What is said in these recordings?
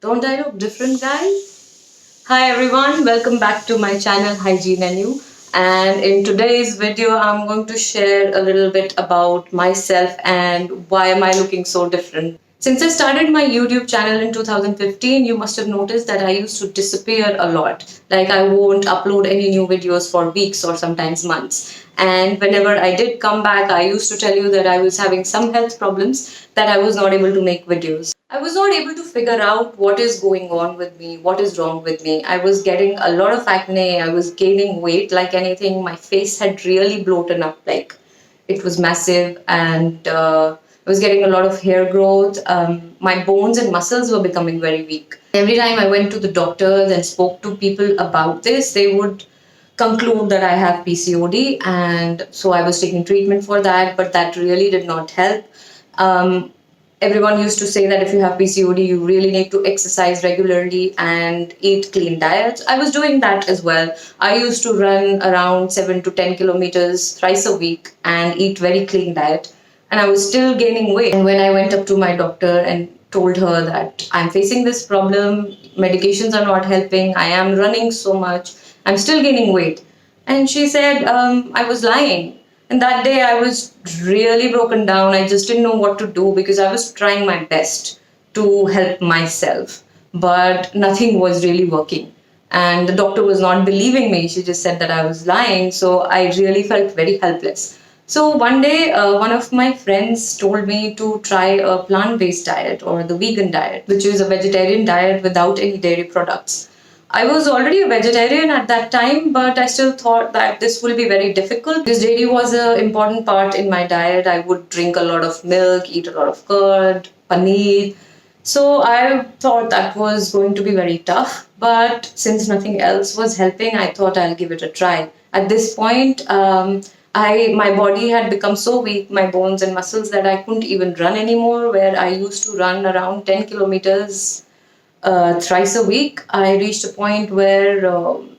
Don't I look different, guys? Hi everyone, welcome back to my channel Hygiene and You. And in today's video, I'm going to share a little bit about myself and why am I looking so different. Since I started my YouTube channel in 2015, you must have noticed that I used to disappear a lot. Like I won't upload any new videos for weeks or sometimes months. And whenever I did come back, I used to tell you that I was having some health problems that I was not able to make videos. I was not able to figure out what is going on with me, what is wrong with me. I was getting a lot of acne, I was gaining weight like anything. My face had really bloated up, like it was massive, and I was getting a lot of hair growth. My bones and muscles were becoming very weak. Every time I went to the doctors and spoke to people about this, they would conclude that I have PCOD, and so I was taking treatment for that, but that really did not help. Um, Everyone used to say that if you have PCOD, you really need to exercise regularly and eat clean diets. I was doing that as well. I used to run around 7 to 10 kilometers thrice a week and eat very clean diet. And I was still gaining weight. And when I went up to my doctor and told her that I'm facing this problem, medications are not helping, I am running so much, I'm still gaining weight. And she said I was lying. And that day I was really broken down. I just didn't know what to do because I was trying my best to help myself, but nothing was really working. And the doctor was not believing me. She just said that I was lying. So I really felt very helpless. So one day, one of my friends told me to try a plant based diet or the vegan diet, which is a vegetarian diet without any dairy products. I was already a vegetarian at that time, but I still thought that this will be very difficult because dairy was an important part in my diet. I would drink a lot of milk, eat a lot of curd, paneer. So I thought that was going to be very tough, but since nothing else was helping, I thought I'll give it a try. At this point, my body had become so weak, my bones and muscles, that I couldn't even run anymore. Where I used to run around 10 kilometers thrice a week, I reached a point where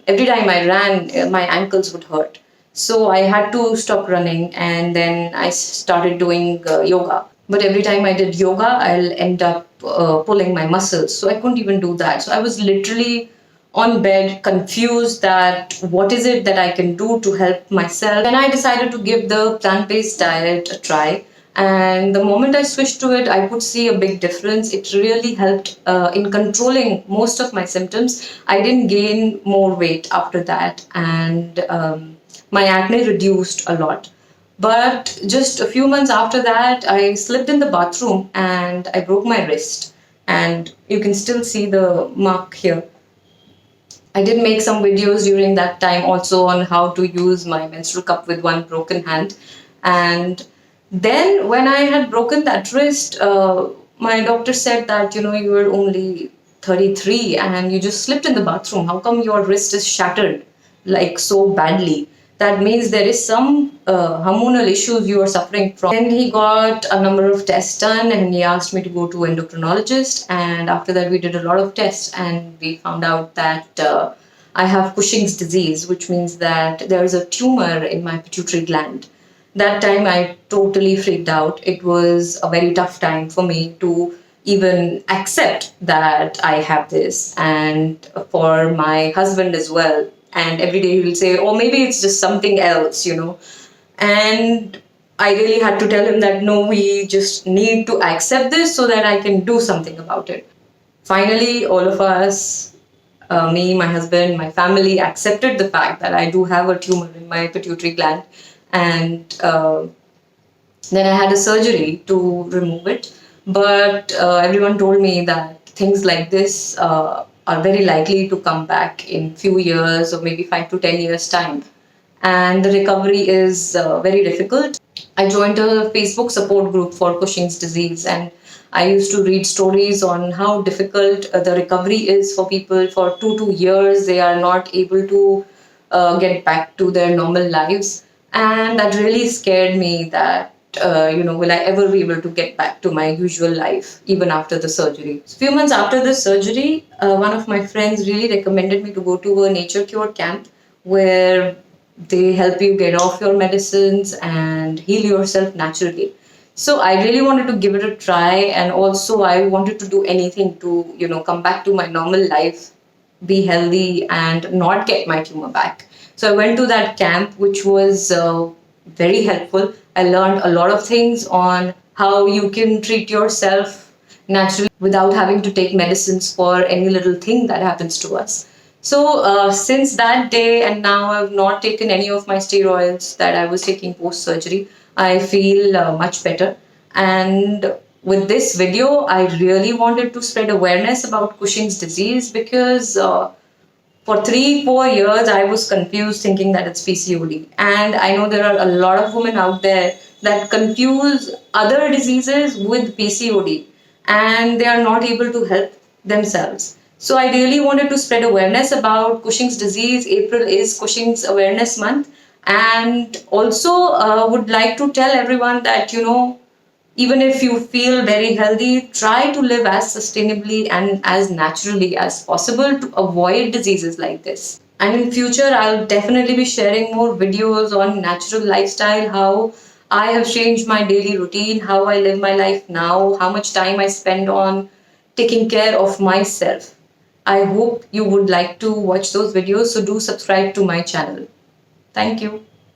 every time I ran, my ankles would hurt. So I had to stop running, and then I started doing yoga. But every time I did yoga, I'll end up pulling my muscles. So I couldn't even do that. So I was literally on bed, confused that what is it that I can do to help myself. Then I decided to give the plant-based diet a try. And the moment I switched to it, I could see a big difference. It really helped in controlling most of my symptoms. I didn't gain more weight after that, and my acne reduced a lot. But just a few months after that, I slipped in the bathroom and I broke my wrist. And you can still see the mark here. I did make some videos during that time also on how to use my menstrual cup with one broken hand. And then when I had broken that wrist, my doctor said that, you were only 33 and you just slipped in the bathroom. How come your wrist is shattered like so badly? That means there is some hormonal issues you are suffering from. Then he got a number of tests done and he asked me to go to endocrinologist. And after that, we did a lot of tests and we found out that I have Cushing's disease, which means that there is a tumor in my pituitary gland. That time I totally freaked out. It was a very tough time for me to even accept that I have this, and for my husband as well. And every day he will say, oh, maybe it's just something else. And I really had to tell him that no, we just need to accept this so that I can do something about it. Finally, all of us, me, my husband, my family, accepted the fact that I do have a tumor in my pituitary gland. And then I had a surgery to remove it. But everyone told me that things like this are very likely to come back in few years or maybe 5 to 10 years time. And the recovery is very difficult. I joined a Facebook support group for Cushing's disease, and I used to read stories on how difficult the recovery is for people. For 2 years, they are not able to get back to their normal lives. And that really scared me that, will I ever be able to get back to my usual life even after the surgery? A few months after the surgery, one of my friends really recommended me to go to a nature cure camp where they help you get off your medicines and heal yourself naturally. So I really wanted to give it a try, and also I wanted to do anything to, come back to my normal life, be healthy, and not get my tumor back. So I went to that camp, which was very helpful. I learned a lot of things on how you can treat yourself naturally without having to take medicines for any little thing that happens to us. So since that day and now, I've not taken any of my steroids that I was taking post surgery. I feel much better. And with this video, I really wanted to spread awareness about Cushing's disease because for 3 4 years I was confused thinking that it's PCOD. And I know there are a lot of women out there that confuse other diseases with PCOD and they are not able to help themselves. So I really wanted to spread awareness about Cushing's disease. April is Cushing's Awareness Month. And also would like to tell everyone that, even if you feel very healthy, try to live as sustainably and as naturally as possible to avoid diseases like this. And in future, I'll definitely be sharing more videos on natural lifestyle, how I have changed my daily routine, how I live my life now, how much time I spend on taking care of myself. I hope you would like to watch those videos, so do subscribe to my channel. Thank you.